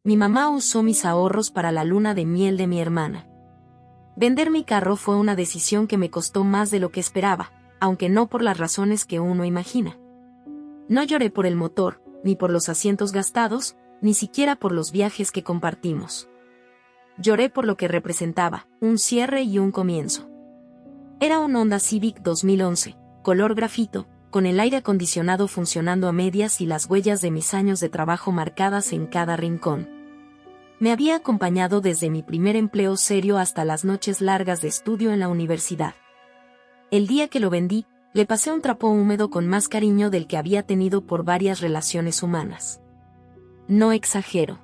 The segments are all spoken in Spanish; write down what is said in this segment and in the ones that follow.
mi mamá usó mis ahorros para la luna de miel de mi hermana. Vender mi carro fue una decisión que me costó más de lo que esperaba, aunque no por las razones que uno imagina. No lloré por el motor, ni por los asientos gastados, ni siquiera por los viajes que compartimos. Lloré por lo que representaba, un cierre y un comienzo. Era un Honda Civic 2011, color grafito, con el aire acondicionado funcionando a medias y las huellas de mis años de trabajo marcadas en cada rincón. Me había acompañado desde mi primer empleo serio hasta las noches largas de estudio en la universidad. El día que lo vendí, le pasé un trapo húmedo con más cariño del que había tenido por varias relaciones humanas. No exagero.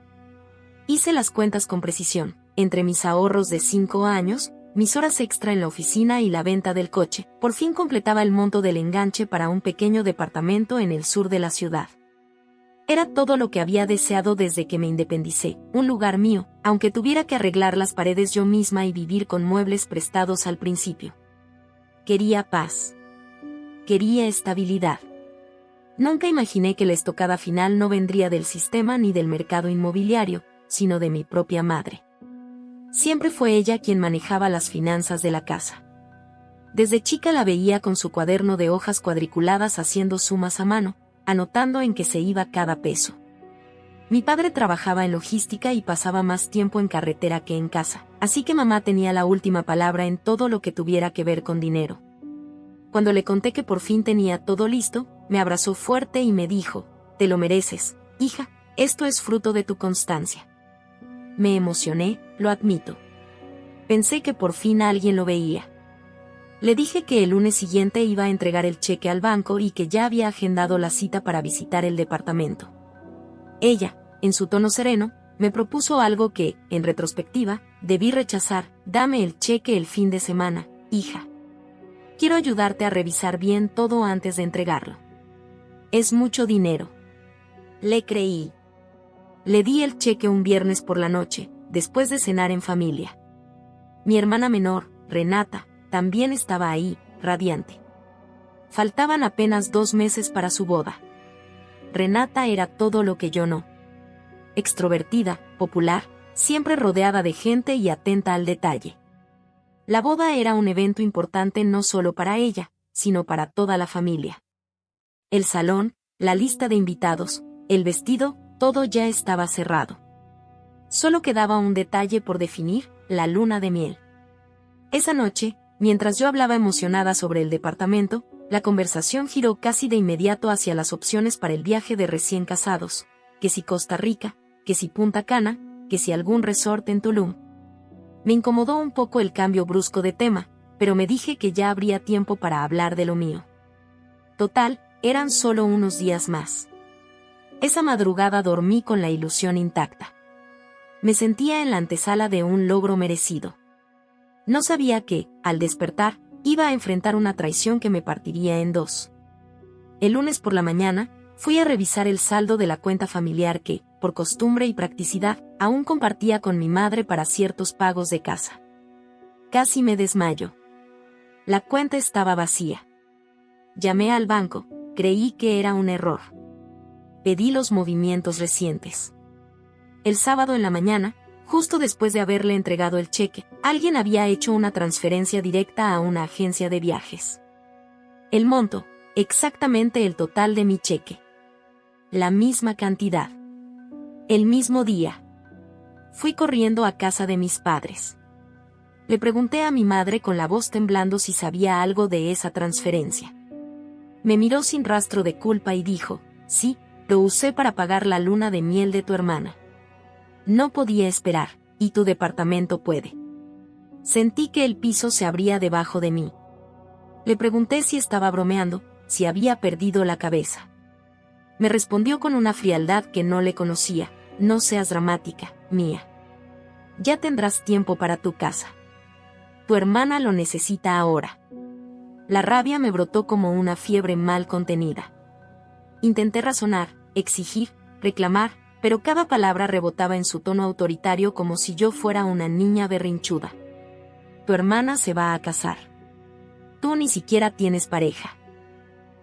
Hice las cuentas con precisión, entre mis ahorros de 5 años, mis horas extra en la oficina y la venta del coche, por fin completaba el monto del enganche para un pequeño departamento en el sur de la ciudad. Era todo lo que había deseado desde que me independicé, un lugar mío, aunque tuviera que arreglar las paredes yo misma y vivir con muebles prestados al principio. Quería paz. Quería estabilidad. Nunca imaginé que la estocada final no vendría del sistema ni del mercado inmobiliario, sino de mi propia madre. Siempre fue ella quien manejaba las finanzas de la casa. Desde chica la veía con su cuaderno de hojas cuadriculadas haciendo sumas a mano, anotando en qué se iba cada peso. Mi padre trabajaba en logística y pasaba más tiempo en carretera que en casa, así que mamá tenía la última palabra en todo lo que tuviera que ver con dinero. Cuando le conté que por fin tenía todo listo, me abrazó fuerte y me dijo: «Te lo mereces, hija, esto es fruto de tu constancia». Me emocioné, lo admito. Pensé que por fin alguien lo veía. Le dije que el lunes siguiente iba a entregar el cheque al banco y que ya había agendado la cita para visitar el departamento. Ella, en su tono sereno, me propuso algo que, en retrospectiva, debí rechazar: «Dame el cheque el fin de semana, hija. Quiero ayudarte a revisar bien todo antes de entregarlo. Es mucho dinero». Le creí. Le di el cheque un viernes por la noche, después de cenar en familia. Mi hermana menor, Renata, también estaba ahí, radiante. Faltaban apenas 2 meses para su boda. Renata era todo lo que yo no. Extrovertida, popular, siempre rodeada de gente y atenta al detalle. La boda era un evento importante no solo para ella, sino para toda la familia. El salón, la lista de invitados, el vestido, todo ya estaba cerrado. Solo quedaba un detalle por definir: la luna de miel. Esa noche, mientras yo hablaba emocionada sobre el departamento, la conversación giró casi de inmediato hacia las opciones para el viaje de recién casados, que si Costa Rica, que si Punta Cana, que si algún resort en Tulum. Me incomodó un poco el cambio brusco de tema, pero me dije que ya habría tiempo para hablar de lo mío. Total, eran solo unos días más. Esa madrugada dormí con la ilusión intacta. Me sentía en la antesala de un logro merecido. No sabía que, al despertar, iba a enfrentar una traición que me partiría en 2. El lunes por la mañana, fui a revisar el saldo de la cuenta familiar que, por costumbre y practicidad, aún compartía con mi madre para ciertos pagos de casa. Casi me desmayo. La cuenta estaba vacía. Llamé al banco, creí que era un error. Pedí los movimientos recientes. El sábado en la mañana, justo después de haberle entregado el cheque, alguien había hecho una transferencia directa a una agencia de viajes. El monto, exactamente el total de mi cheque. La misma cantidad. El mismo día. Fui corriendo a casa de mis padres. Le pregunté a mi madre con la voz temblando si sabía algo de esa transferencia. Me miró sin rastro de culpa y dijo: «Sí, lo usé para pagar la luna de miel de tu hermana. No podía esperar, y tu departamento puede». Sentí que el piso se abría debajo de mí. Le pregunté si estaba bromeando, si había perdido la cabeza. Me respondió con una frialdad que no le conocía: «No seas dramática, mía. Ya tendrás tiempo para tu casa. Tu hermana lo necesita ahora». La rabia me brotó como una fiebre mal contenida. Intenté razonar, exigir, reclamar, pero cada palabra rebotaba en su tono autoritario como si yo fuera una niña berrinchuda. «Tu hermana se va a casar. Tú ni siquiera tienes pareja.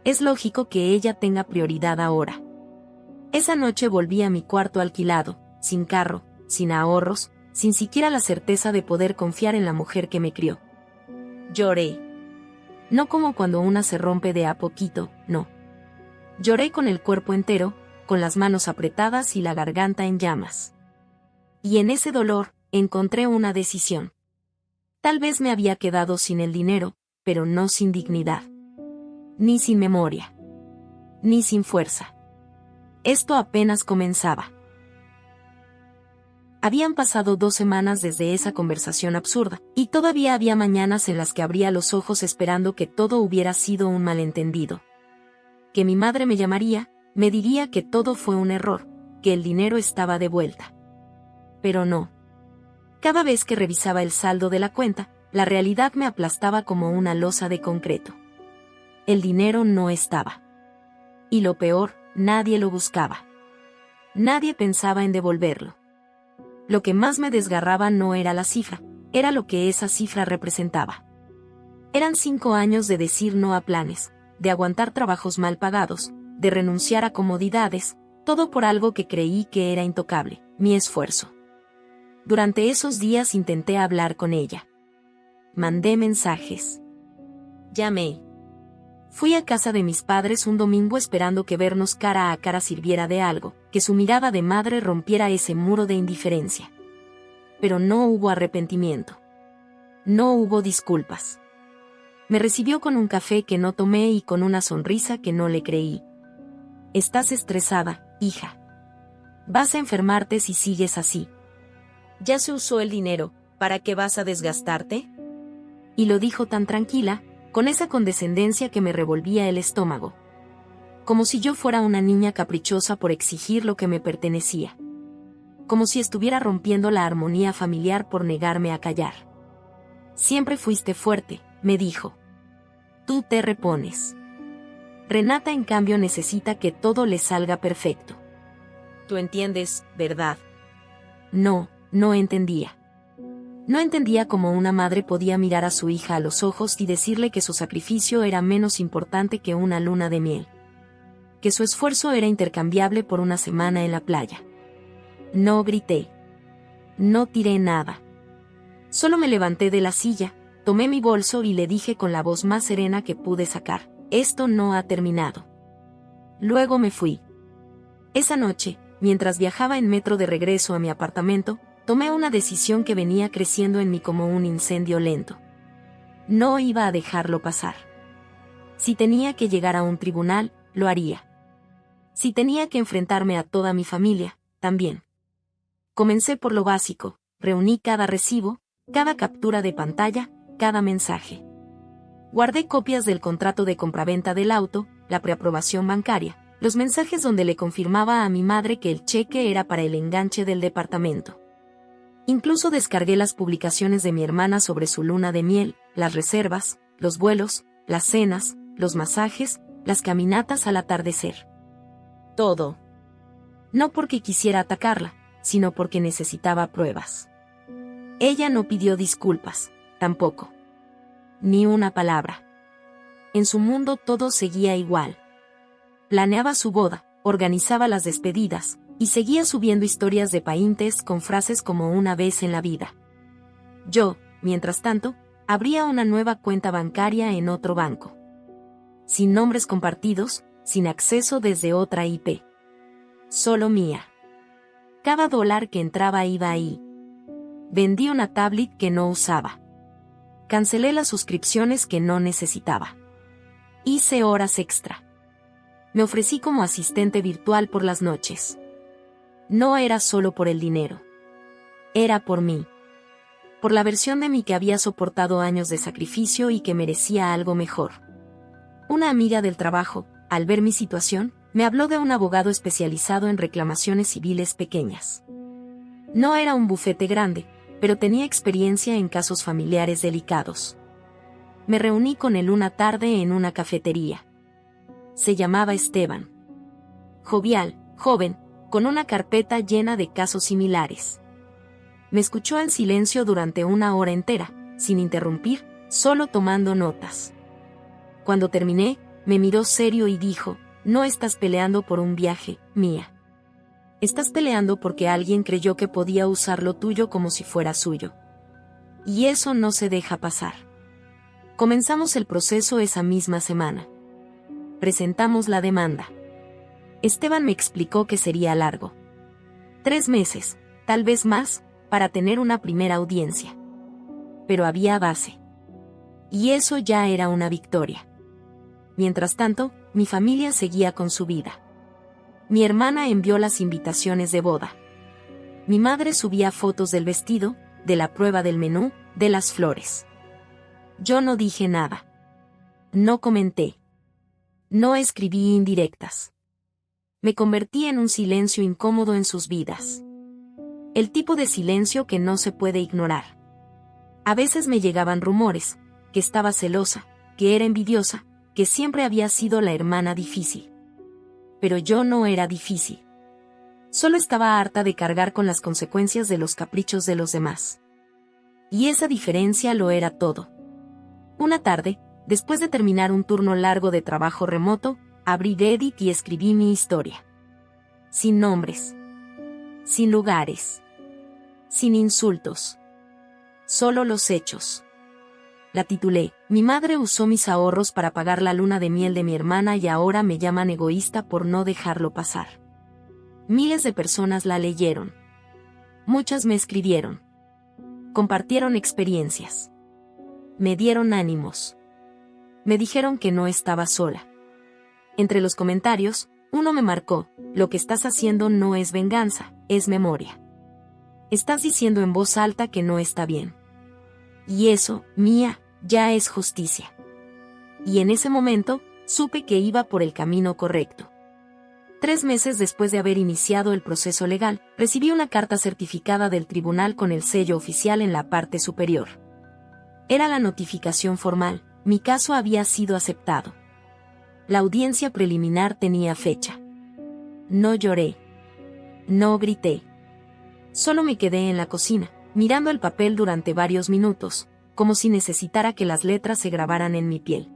Es lógico que ella tenga prioridad ahora». Esa noche volví a mi cuarto alquilado, sin carro, sin ahorros, sin siquiera la certeza de poder confiar en la mujer que me crió. Lloré. No como cuando una se rompe de a poquito, no. Lloré con el cuerpo entero, con las manos apretadas y la garganta en llamas. Y en ese dolor, encontré una decisión. Tal vez me había quedado sin el dinero, pero no sin dignidad. Ni sin memoria. Ni sin fuerza. Esto apenas comenzaba. Habían pasado 2 semanas desde esa conversación absurda, y todavía había mañanas en las que abría los ojos esperando que todo hubiera sido un malentendido. Que mi madre me llamaría, me diría que todo fue un error, que el dinero estaba de vuelta. Pero no. Cada vez que revisaba el saldo de la cuenta, la realidad me aplastaba como una losa de concreto. El dinero no estaba. Y lo peor, nadie lo buscaba. Nadie pensaba en devolverlo. Lo que más me desgarraba no era la cifra, era lo que esa cifra representaba. Eran 5 años de decir no a planes, de aguantar trabajos mal pagados, de renunciar a comodidades, todo por algo que creí que era intocable, mi esfuerzo. Durante esos días intenté hablar con ella. Mandé mensajes. Llamé. Fui a casa de mis padres un domingo esperando que vernos cara a cara sirviera de algo, que su mirada de madre rompiera ese muro de indiferencia. Pero no hubo arrepentimiento. No hubo disculpas. Me recibió con un café que no tomé y con una sonrisa que no le creí. Estás estresada, hija. Vas a enfermarte si sigues así. Ya se usó el dinero, ¿para qué vas a desgastarte? Y lo dijo tan tranquila, con esa condescendencia que me revolvía el estómago. Como si yo fuera una niña caprichosa por exigir lo que me pertenecía. Como si estuviera rompiendo la armonía familiar por negarme a callar. Siempre fuiste fuerte, me dijo. Tú te repones. Renata, en cambio, necesita que todo le salga perfecto. Tú entiendes, ¿verdad? No, no entendía. No entendía cómo una madre podía mirar a su hija a los ojos y decirle que su sacrificio era menos importante que una luna de miel. Que su esfuerzo era intercambiable por una semana en la playa. No grité. No tiré nada. Solo me levanté de la silla, tomé mi bolso y le dije con la voz más serena que pude sacar: esto no ha terminado. Luego me fui. Esa noche, mientras viajaba en metro de regreso a mi apartamento, tomé una decisión que venía creciendo en mí como un incendio lento. No iba a dejarlo pasar. Si tenía que llegar a un tribunal, lo haría. Si tenía que enfrentarme a toda mi familia, también. Comencé por lo básico, reuní cada recibo, cada captura de pantalla, cada mensaje. Guardé copias del contrato de compraventa del auto, la preaprobación bancaria, los mensajes donde le confirmaba a mi madre que el cheque era para el enganche del departamento. Incluso descargué las publicaciones de mi hermana sobre su luna de miel, las reservas, los vuelos, las cenas, los masajes, las caminatas al atardecer. Todo. No porque quisiera atacarla, sino porque necesitaba pruebas. Ella no pidió disculpas, tampoco. Ni una palabra. En su mundo todo seguía igual. Planeaba su boda, organizaba las despedidas, y seguía subiendo historias de Pinterest con frases como una vez en la vida. Yo, mientras tanto, abría una nueva cuenta bancaria en otro banco. Sin nombres compartidos, sin acceso desde otra IP. Solo mía. Cada dólar que entraba iba ahí. Vendí una tablet que no usaba. Cancelé las suscripciones que no necesitaba. Hice horas extra. Me ofrecí como asistente virtual por las noches. No era solo por el dinero. Era por mí. Por la versión de mí que había soportado años de sacrificio y que merecía algo mejor. Una amiga del trabajo, al ver mi situación, me habló de un abogado especializado en reclamaciones civiles pequeñas. No era un bufete grande, pero tenía experiencia en casos familiares delicados. Me reuní con él una tarde en una cafetería. Se llamaba Esteban. Jovial, joven, con una carpeta llena de casos similares. Me escuchó en silencio durante 1 hora entera, sin interrumpir, solo tomando notas. Cuando terminé, me miró serio y dijo: no estás peleando por un viaje, Mía. Estás peleando porque alguien creyó que podía usar lo tuyo como si fuera suyo. Y eso no se deja pasar. Comenzamos el proceso esa misma semana. Presentamos la demanda. Esteban me explicó que sería largo. 3 meses, tal vez más, para tener una primera audiencia. Pero había base. Y eso ya era una victoria. Mientras tanto, mi familia seguía con su vida. Mi hermana envió las invitaciones de boda. Mi madre subía fotos del vestido, de la prueba del menú, de las flores. Yo no dije nada. No comenté. No escribí indirectas. Me convertí en un silencio incómodo en sus vidas. El tipo de silencio que no se puede ignorar. A veces me llegaban rumores, que estaba celosa, que era envidiosa, que siempre había sido la hermana difícil. Pero yo no era difícil. Solo estaba harta de cargar con las consecuencias de los caprichos de los demás. Y esa diferencia lo era todo. Una tarde, después de terminar un turno largo de trabajo remoto, abrí Reddit y escribí mi historia. Sin nombres. Sin lugares. Sin insultos. Solo los hechos. La titulé, Mi madre usó mis ahorros para pagar la luna de miel de mi hermana y ahora me llaman egoísta por no dejarlo pasar. Miles de personas la leyeron. Muchas me escribieron. Compartieron experiencias. Me dieron ánimos. Me dijeron que no estaba sola. Entre los comentarios, uno me marcó, lo que estás haciendo no es venganza, es memoria. Estás diciendo en voz alta que no está bien. Y eso, mía, ya es justicia. Y en ese momento, supe que iba por el camino correcto. 3 meses después de haber iniciado el proceso legal, recibí una carta certificada del tribunal con el sello oficial en la parte superior. Era la notificación formal, mi caso había sido aceptado. La audiencia preliminar tenía fecha. No lloré. No grité. Solo me quedé en la cocina, mirando el papel durante varios minutos, como si necesitara que las letras se grabaran en mi piel.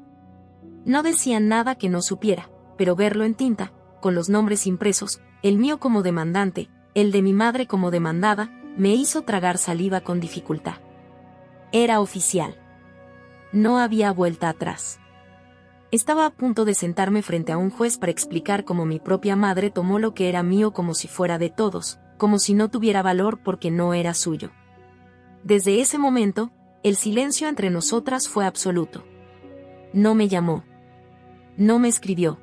No decía nada que no supiera, pero verlo en tinta, con los nombres impresos, el mío como demandante, el de mi madre como demandada, me hizo tragar saliva con dificultad. Era oficial. No había vuelta atrás. Estaba a punto de sentarme frente a un juez para explicar cómo mi propia madre tomó lo que era mío como si fuera de todos, como si no tuviera valor porque no era suyo. Desde ese momento, el silencio entre nosotras fue absoluto. No me llamó. No me escribió.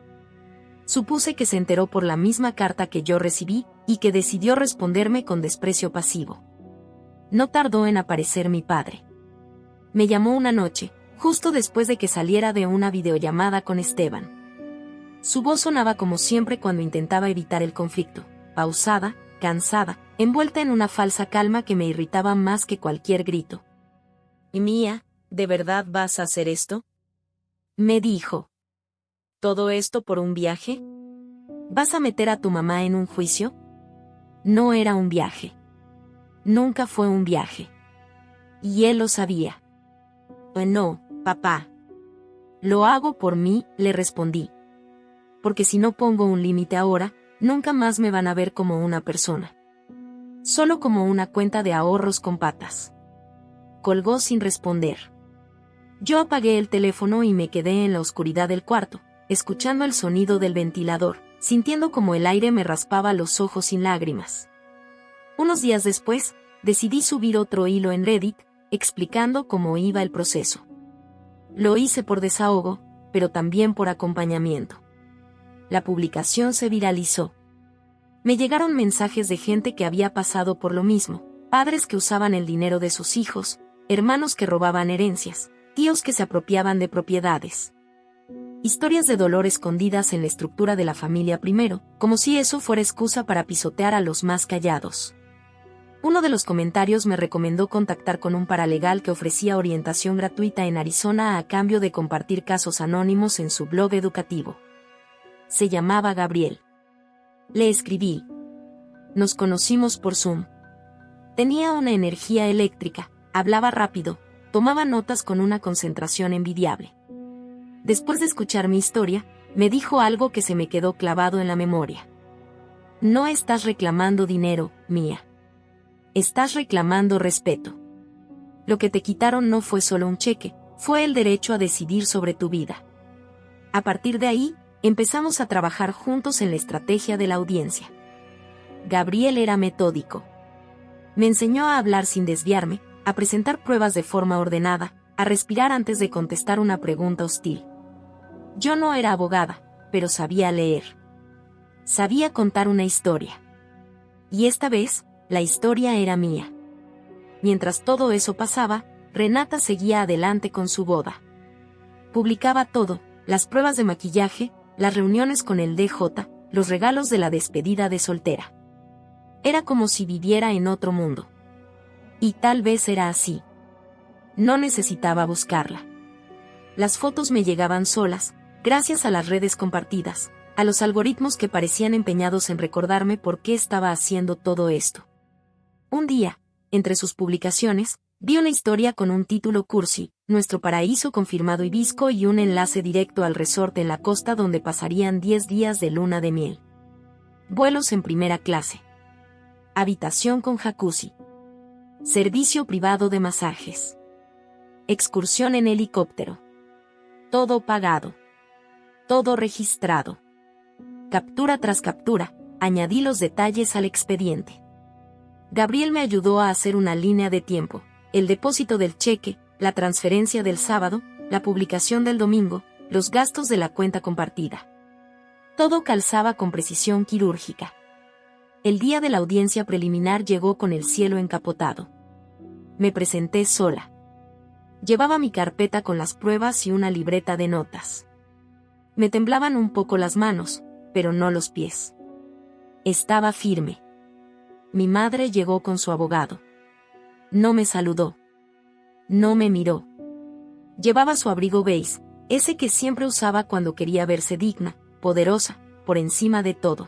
Supuse que se enteró por la misma carta que yo recibí, y que decidió responderme con desprecio pasivo. No tardó en aparecer mi padre. Me llamó una noche, justo después de que saliera de una videollamada con Esteban. Su voz sonaba como siempre cuando intentaba evitar el conflicto, pausada, cansada, envuelta en una falsa calma que me irritaba más que cualquier grito. «Mía, ¿de verdad vas a hacer esto?», me dijo. «¿Todo esto por un viaje? ¿Vas a meter a tu mamá en un juicio?». No era un viaje. Nunca fue un viaje. Y él lo sabía. «No, papá. Lo hago por mí», le respondí. «Porque si no pongo un límite ahora, nunca más me van a ver como una persona. Solo como una cuenta de ahorros con patas». Colgó sin responder. Yo apagué el teléfono y me quedé en la oscuridad del cuarto, escuchando el sonido del ventilador, sintiendo como el aire me raspaba los ojos sin lágrimas. Unos días después, decidí subir otro hilo en Reddit, explicando cómo iba el proceso. Lo hice por desahogo, pero también por acompañamiento. La publicación se viralizó. Me llegaron mensajes de gente que había pasado por lo mismo, padres que usaban el dinero de sus hijos, hermanos que robaban herencias, tíos que se apropiaban de propiedades. Historias de dolor escondidas en la estructura de la familia primero, como si eso fuera excusa para pisotear a los más callados. Uno de los comentarios me recomendó contactar con un paralegal que ofrecía orientación gratuita en Arizona a cambio de compartir casos anónimos en su blog educativo. Se llamaba Gabriel. Le escribí. Nos conocimos por Zoom. Tenía una energía eléctrica, hablaba rápido, tomaba notas con una concentración envidiable. Después de escuchar mi historia, me dijo algo que se me quedó clavado en la memoria. No estás reclamando dinero, Mia. Estás reclamando respeto. Lo que te quitaron no fue solo un cheque, fue el derecho a decidir sobre tu vida. A partir de ahí, empezamos a trabajar juntos en la estrategia de la audiencia. Gabriel era metódico. Me enseñó a hablar sin desviarme, a presentar pruebas de forma ordenada, a respirar antes de contestar una pregunta hostil. Yo no era abogada, pero sabía leer. Sabía contar una historia. Y esta vez, la historia era mía. Mientras todo eso pasaba, Renata seguía adelante con su boda. Publicaba todo, las pruebas de maquillaje, las reuniones con el DJ, los regalos de la despedida de soltera. Era como si viviera en otro mundo. Y tal vez era así. No necesitaba buscarla. Las fotos me llegaban solas, gracias a las redes compartidas, a los algoritmos que parecían empeñados en recordarme por qué estaba haciendo todo esto. Un día, entre sus publicaciones, vi una historia con un título cursi, Nuestro paraíso confirmado Ibisco, y un enlace directo al resort en la costa donde pasarían 10 días de luna de miel. Vuelos en primera clase. Habitación con jacuzzi. Servicio privado de masajes. Excursión en helicóptero. Todo pagado. Todo registrado. Captura tras captura, añadí los detalles al expediente. Gabriel me ayudó a hacer una línea de tiempo, el depósito del cheque, la transferencia del sábado, la publicación del domingo, los gastos de la cuenta compartida. Todo calzaba con precisión quirúrgica. El día de la audiencia preliminar llegó con el cielo encapotado. Me presenté sola. Llevaba mi carpeta con las pruebas y una libreta de notas. Me temblaban un poco las manos, pero no los pies. Estaba firme. Mi madre llegó con su abogado. No me saludó. No me miró. Llevaba su abrigo beige, ese que siempre usaba cuando quería verse digna, poderosa, por encima de todo.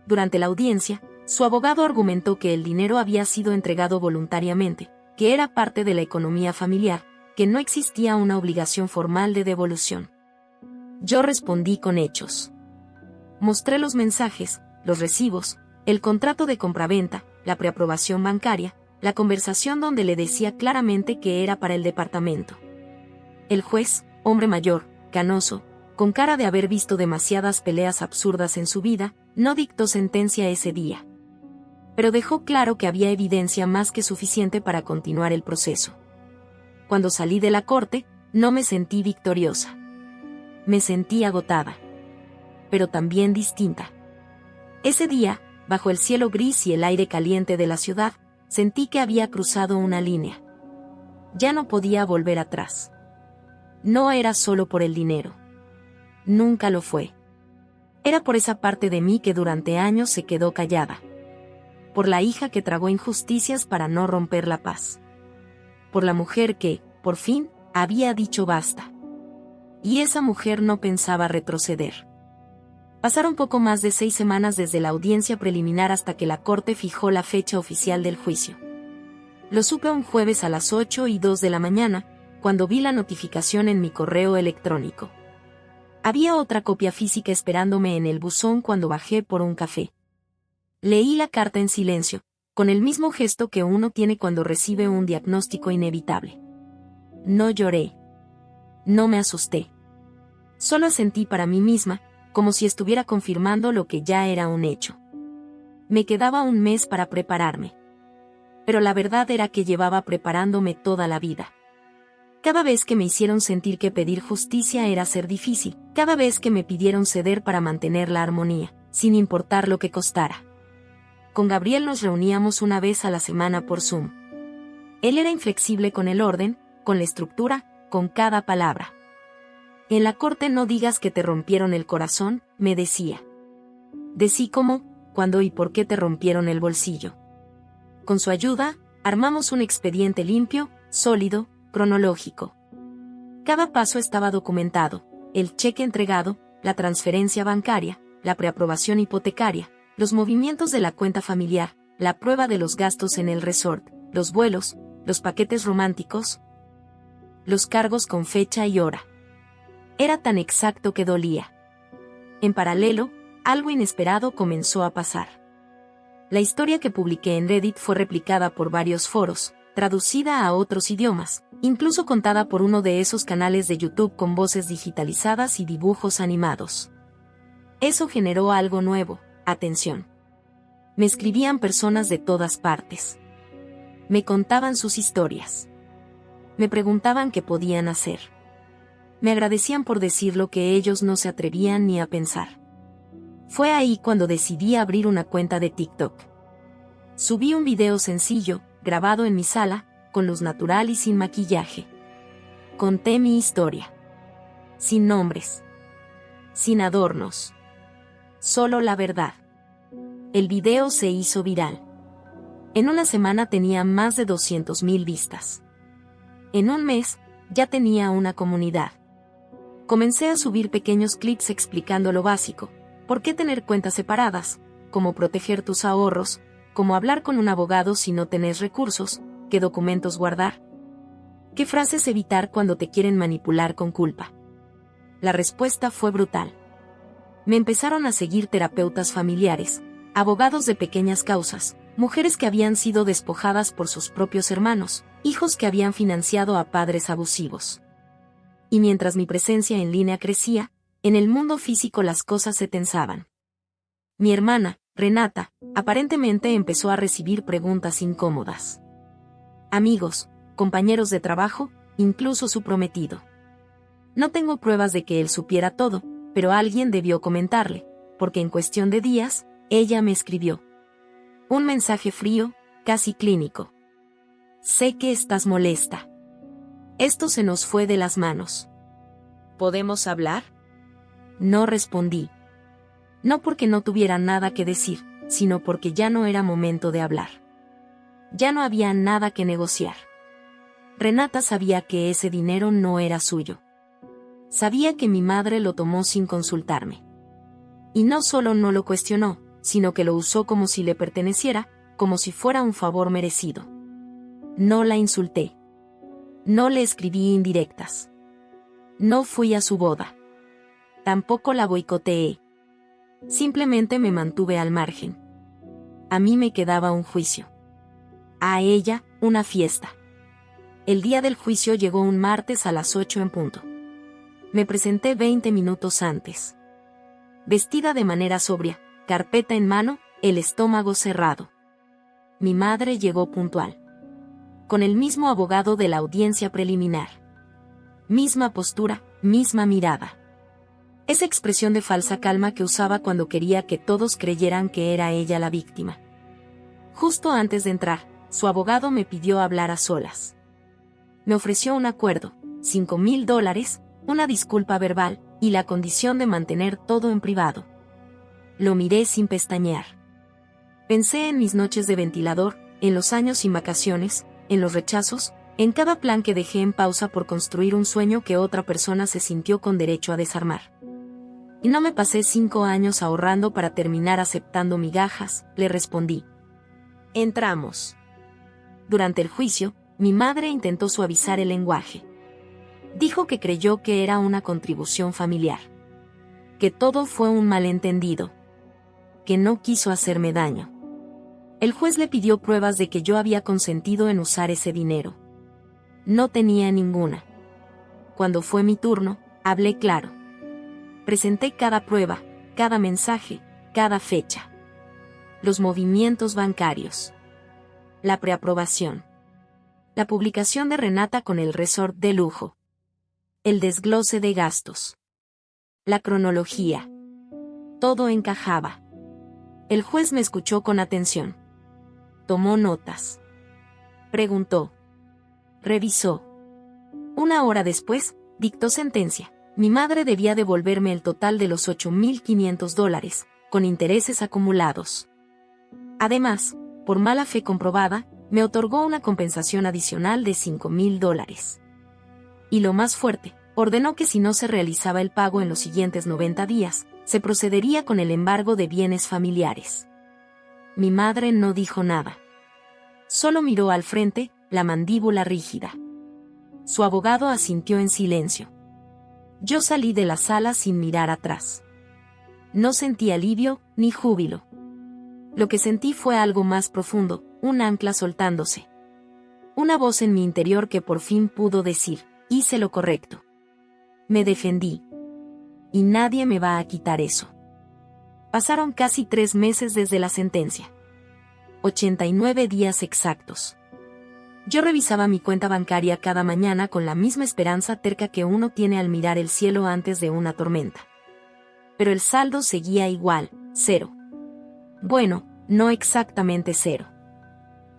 Durante la audiencia, su abogado argumentó que el dinero había sido entregado voluntariamente, que era parte de la economía familiar, que no existía una obligación formal de devolución. Yo respondí con hechos. Mostré los mensajes, los recibos, el contrato de compraventa, la preaprobación bancaria, la conversación donde le decía claramente que era para el departamento. El juez, hombre mayor, canoso, con cara de haber visto demasiadas peleas absurdas en su vida, no dictó sentencia ese día. Pero dejó claro que había evidencia más que suficiente para continuar el proceso. Cuando salí de la corte, no me sentí victoriosa. Me sentí agotada. Pero también distinta. Ese día, bajo el cielo gris y el aire caliente de la ciudad, sentí que había cruzado una línea. Ya no podía volver atrás. No era solo por el dinero. Nunca lo fue. Era por esa parte de mí que durante años se quedó callada. Por la hija que tragó injusticias para no romper la paz. Por la mujer que, por fin, había dicho basta. Y esa mujer no pensaba retroceder. Pasaron poco más de 6 semanas desde la audiencia preliminar hasta que la corte fijó la fecha oficial del juicio. Lo supe un jueves a las 8:02 de la mañana, cuando vi la notificación en mi correo electrónico. Había otra copia física esperándome en el buzón cuando bajé por un café. Leí la carta en silencio, con el mismo gesto que uno tiene cuando recibe un diagnóstico inevitable. No lloré. No me asusté. Solo asentí para mí misma, como si estuviera confirmando lo que ya era un hecho. Me quedaba un mes para prepararme. Pero la verdad era que llevaba preparándome toda la vida. Cada vez que me hicieron sentir que pedir justicia era ser difícil, cada vez que me pidieron ceder para mantener la armonía, sin importar lo que costara. Con Gabriel nos reuníamos una vez a la semana por Zoom. Él era inflexible con el orden, con la estructura, con cada palabra. En la corte no digas que te rompieron el corazón, me decía. Decí cómo, cuándo y por qué te rompieron el bolsillo. Con su ayuda, armamos un expediente limpio, sólido, cronológico. Cada paso estaba documentado, el cheque entregado, la transferencia bancaria, la preaprobación hipotecaria, los movimientos de la cuenta familiar, la prueba de los gastos en el resort, los vuelos, los paquetes románticos, los cargos con fecha y hora. Era tan exacto que dolía. En paralelo, algo inesperado comenzó a pasar. La historia que publiqué en Reddit fue replicada por varios foros, traducida a otros idiomas, incluso contada por uno de esos canales de YouTube con voces digitalizadas y dibujos animados. Eso generó algo nuevo, atención. Me escribían personas de todas partes. Me contaban sus historias. Me preguntaban qué podían hacer. Me agradecían por decir lo que ellos no se atrevían ni a pensar. Fue ahí cuando decidí abrir una cuenta de TikTok. Subí un video sencillo, grabado en mi sala, con luz natural y sin maquillaje. Conté mi historia. Sin nombres. Sin adornos. Solo la verdad. El video se hizo viral. En una semana tenía más de 200,000 vistas. En un mes, ya tenía una comunidad. Comencé a subir pequeños clips explicando lo básico, por qué tener cuentas separadas, cómo proteger tus ahorros, cómo hablar con un abogado si no tenés recursos, qué documentos guardar, qué frases evitar cuando te quieren manipular con culpa. La respuesta fue brutal. Me empezaron a seguir terapeutas familiares, abogados de pequeñas causas, mujeres que habían sido despojadas por sus propios hermanos, hijos que habían financiado a padres abusivos. Y mientras mi presencia en línea crecía, en el mundo físico las cosas se tensaban. Mi hermana, Renata, aparentemente empezó a recibir preguntas incómodas. Amigos, compañeros de trabajo, incluso su prometido. No tengo pruebas de que él supiera todo, pero alguien debió comentarle, porque en cuestión de días, ella me escribió. Un mensaje frío, casi clínico. Sé que estás molesta. Esto se nos fue de las manos. ¿Podemos hablar? No respondí. No porque no tuviera nada que decir, sino porque ya no era momento de hablar. Ya no había nada que negociar. Renata sabía que ese dinero no era suyo. Sabía que mi madre lo tomó sin consultarme. Y no solo no lo cuestionó, sino que lo usó como si le perteneciera, como si fuera un favor merecido. No la insulté. No le escribí indirectas. No fui a su boda. Tampoco la boicoteé. Simplemente me mantuve al margen. A mí me quedaba un juicio. A ella, una fiesta. El día del juicio llegó un martes a las 8 en punto. Me presenté 20 minutos antes. Vestida de manera sobria, carpeta en mano, el estómago cerrado. Mi madre llegó puntual. Con el mismo abogado de la audiencia preliminar. Misma postura, misma mirada. Esa expresión de falsa calma que usaba cuando quería que todos creyeran que era ella la víctima. Justo antes de entrar, su abogado me pidió hablar a solas. Me ofreció un acuerdo, $5,000, una disculpa verbal, y la condición de mantener todo en privado. Lo miré sin pestañear. Pensé en mis noches de ventilador, en los años sin vacaciones, en los rechazos, en cada plan que dejé en pausa por construir un sueño que otra persona se sintió con derecho a desarmar. Y no me pasé 5 años ahorrando para terminar aceptando migajas, le respondí. Entramos. Durante el juicio, mi madre intentó suavizar el lenguaje. Dijo que creyó que era una contribución familiar. Que todo fue un malentendido. Que no quiso hacerme daño. El juez le pidió pruebas de que yo había consentido en usar ese dinero. No tenía ninguna. Cuando fue mi turno, hablé claro. Presenté cada prueba, cada mensaje, cada fecha. Los movimientos bancarios. La preaprobación. La publicación de Renata con el resort de lujo. El desglose de gastos. La cronología. Todo encajaba. El juez me escuchó con atención. Tomó notas. Preguntó. Revisó. 1 hora después, dictó sentencia. Mi madre debía devolverme el total de los $8,500, con intereses acumulados. Además, por mala fe comprobada, me otorgó una compensación adicional de $5,000. Y lo más fuerte, ordenó que si no se realizaba el pago en los siguientes 90 días, se procedería con el embargo de bienes familiares. Mi madre no dijo nada. Solo miró al frente, la mandíbula rígida. Su abogado asintió en silencio. Yo salí de la sala sin mirar atrás. No sentí alivio, ni júbilo. Lo que sentí fue algo más profundo, un ancla soltándose. Una voz en mi interior que por fin pudo decir, hice lo correcto. Me defendí. Y nadie me va a quitar eso. Pasaron casi 3 meses desde la sentencia. 89 días exactos. Yo revisaba mi cuenta bancaria cada mañana con la misma esperanza terca que uno tiene al mirar el cielo antes de una tormenta. Pero el saldo seguía igual, 0. Bueno, no exactamente 0.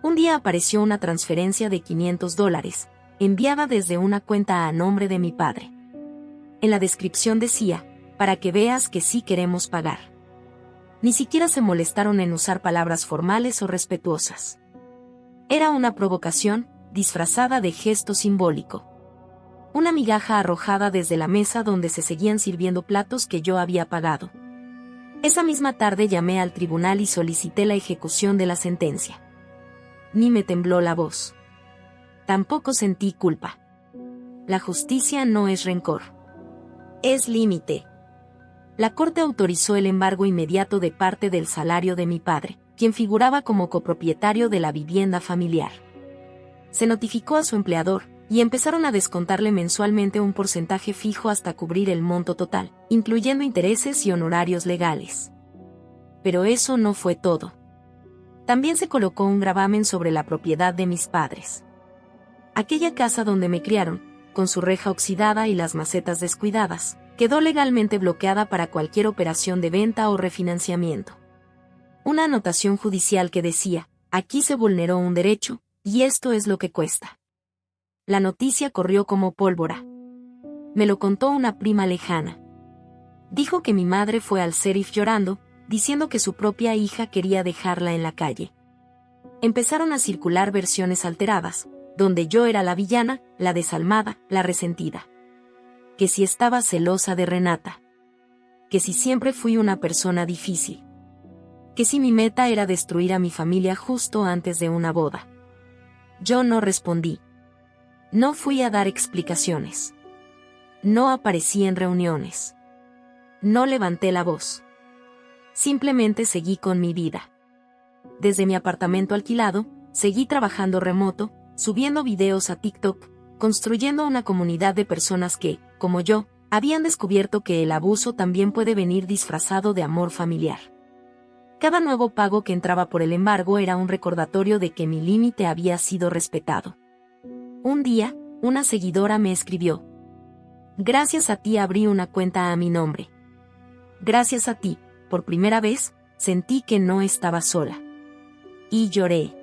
Un día apareció una transferencia de $500, enviada desde una cuenta a nombre de mi padre. En la descripción decía, para que veas que sí queremos pagar. Ni siquiera se molestaron en usar palabras formales o respetuosas. Era una provocación, disfrazada de gesto simbólico. Una migaja arrojada desde la mesa donde se seguían sirviendo platos que yo había pagado. Esa misma tarde llamé al tribunal y solicité la ejecución de la sentencia. Ni me tembló la voz. Tampoco sentí culpa. La justicia no es rencor. Es límite. La corte autorizó el embargo inmediato de parte del salario de mi padre, quien figuraba como copropietario de la vivienda familiar. Se notificó a su empleador, y empezaron a descontarle mensualmente un porcentaje fijo hasta cubrir el monto total, incluyendo intereses y honorarios legales. Pero eso no fue todo. También se colocó un gravamen sobre la propiedad de mis padres. Aquella casa donde me criaron, con su reja oxidada y las macetas descuidadas, quedó legalmente bloqueada para cualquier operación de venta o refinanciamiento. Una anotación judicial que decía, aquí se vulneró un derecho, y esto es lo que cuesta. La noticia corrió como pólvora. Me lo contó una prima lejana. Dijo que mi madre fue al sheriff llorando, diciendo que su propia hija quería dejarla en la calle. Empezaron a circular versiones alteradas, donde yo era la villana, la desalmada, la resentida. Que si estaba celosa de Renata. Que si siempre fui una persona difícil. Que si mi meta era destruir a mi familia justo antes de una boda. Yo no respondí. No fui a dar explicaciones. No aparecí en reuniones. No levanté la voz. Simplemente seguí con mi vida. Desde mi apartamento alquilado, seguí trabajando remoto, subiendo videos a TikTok, construyendo una comunidad de personas que, como yo, habían descubierto que el abuso también puede venir disfrazado de amor familiar. Cada nuevo pago que entraba por el embargo era un recordatorio de que mi límite había sido respetado. Un día, una seguidora me escribió: gracias a ti abrí una cuenta a mi nombre. Gracias a ti, por primera vez, sentí que no estaba sola. Y lloré.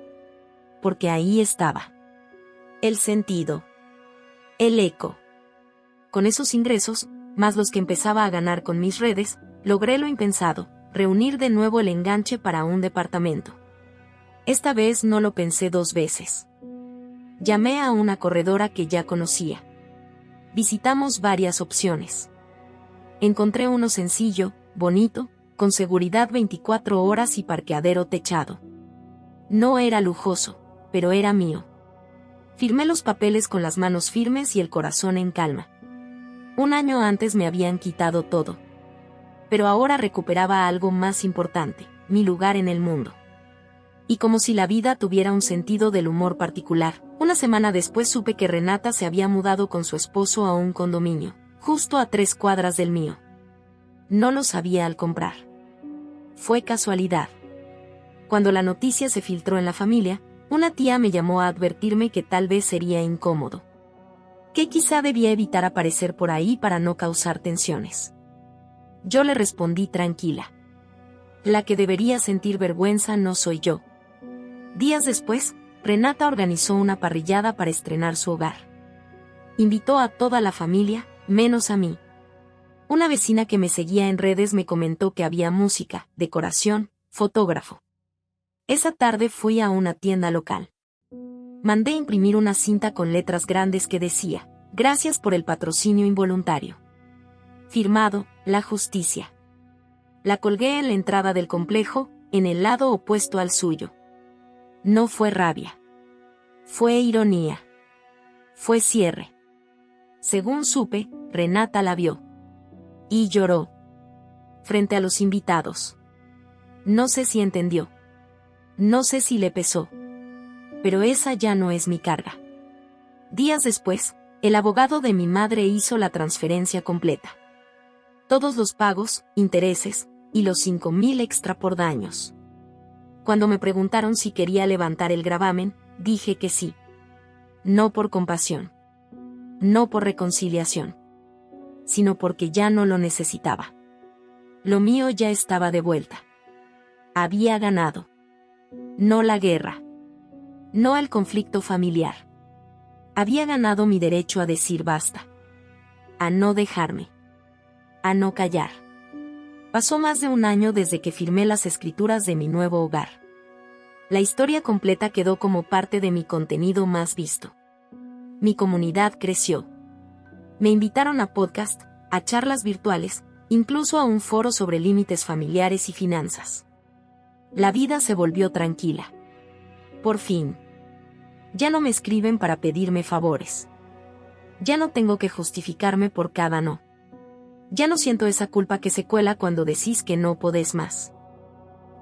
Porque ahí estaba. El sentido. El eco. Con esos ingresos, más los que empezaba a ganar con mis redes, logré lo impensado, reunir de nuevo el enganche para un departamento. Esta vez no lo pensé 2 veces. Llamé a una corredora que ya conocía. Visitamos varias opciones. Encontré uno sencillo, bonito, con seguridad 24 horas y parqueadero techado. No era lujoso, pero era mío. Firmé los papeles con las manos firmes y el corazón en calma. 1 año antes me habían quitado todo. Pero ahora recuperaba algo más importante, mi lugar en el mundo. Y como si la vida tuviera un sentido del humor particular, 1 semana después supe que Renata se había mudado con su esposo a un condominio, justo a 3 cuadras del mío. No lo sabía al comprar. Fue casualidad. Cuando la noticia se filtró en la familia, una tía me llamó a advertirme que tal vez sería incómodo. Que quizá debía evitar aparecer por ahí para no causar tensiones. Yo le respondí tranquila. La que debería sentir vergüenza no soy yo. Días después, Renata organizó una parrillada para estrenar su hogar. Invitó a toda la familia, menos a mí. Una vecina que me seguía en redes me comentó que había música, decoración, fotógrafo. Esa tarde fui a una tienda local. Mandé imprimir una cinta con letras grandes que decía: gracias por el patrocinio involuntario. Firmado, La Justicia. La colgué en la entrada del complejo, en el lado opuesto al suyo. No fue rabia. Fue ironía. Fue cierre. Según supe, Renata la vio. Y lloró. frente a los invitados. No sé si entendió. No sé si le pesó. Pero esa ya no es mi carga. Días después, el abogado de mi madre hizo la transferencia completa. Todos los pagos, intereses, y los 5.000 extra por daños. Cuando me preguntaron si quería levantar el gravamen, dije que sí. No por compasión. No por reconciliación. Sino porque ya no lo necesitaba. Lo mío ya estaba de vuelta. Había ganado. No la guerra. No al conflicto familiar. Había ganado mi derecho a decir basta. A no dejarme. A no callar. Pasó más de un año desde que firmé las escrituras de mi nuevo hogar. La historia completa quedó como parte de mi contenido más visto. Mi comunidad creció. Me invitaron a podcast, a charlas virtuales, incluso a un foro sobre límites familiares y finanzas. La vida se volvió tranquila. Por fin. Ya no me escriben para pedirme favores. Ya no tengo que justificarme por cada no. Ya no siento esa culpa que se cuela cuando decís que no podés más.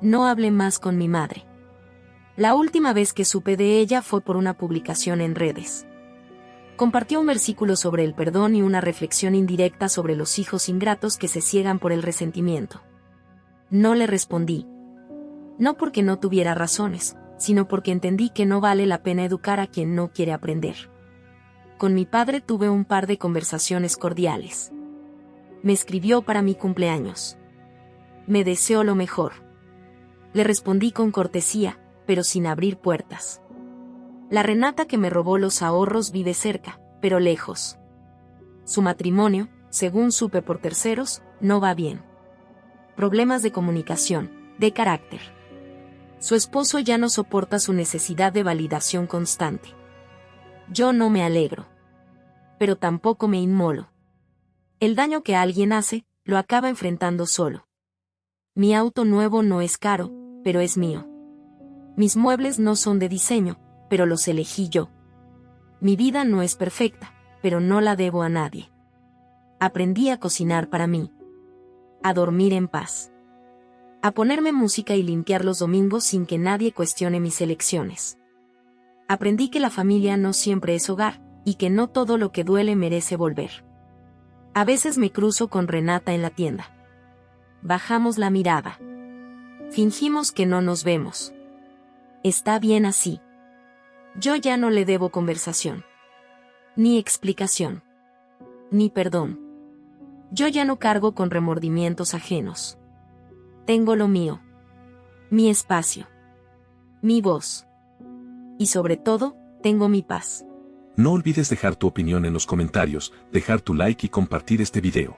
No hablé más con mi madre. La última vez que supe de ella fue por una publicación en redes. Compartió un versículo sobre el perdón y una reflexión indirecta sobre los hijos ingratos que se ciegan por el resentimiento. No le respondí. No porque no tuviera razones, sino porque entendí que no vale la pena educar a quien no quiere aprender. Con mi padre tuve un par de conversaciones cordiales. Me escribió para mi cumpleaños. Me deseó lo mejor. Le respondí con cortesía, pero sin abrir puertas. La Renata que me robó los ahorros vive cerca, pero lejos. Su matrimonio, según supe por terceros, no va bien. Problemas de comunicación, de carácter. Su esposo ya no soporta su necesidad de validación constante. Yo no me alegro. Pero tampoco me inmolo. El daño que alguien hace, lo acaba enfrentando solo. Mi auto nuevo no es caro, pero es mío. Mis muebles no son de diseño, pero los elegí yo. Mi vida no es perfecta, pero no la debo a nadie. Aprendí a cocinar para mí. A dormir en paz. A ponerme música y limpiar los domingos sin que nadie cuestione mis elecciones. Aprendí que la familia no siempre es hogar, y que no todo lo que duele merece volver. A veces me cruzo con Renata en la tienda. Bajamos la mirada. Fingimos que no nos vemos. Está bien así. Yo ya no le debo conversación. Ni explicación. Ni perdón. Yo ya no cargo con remordimientos ajenos. Tengo lo mío. Mi espacio. Mi voz. Y sobre todo, tengo mi paz. No olvides dejar tu opinión en los comentarios, dejar tu like y compartir este video.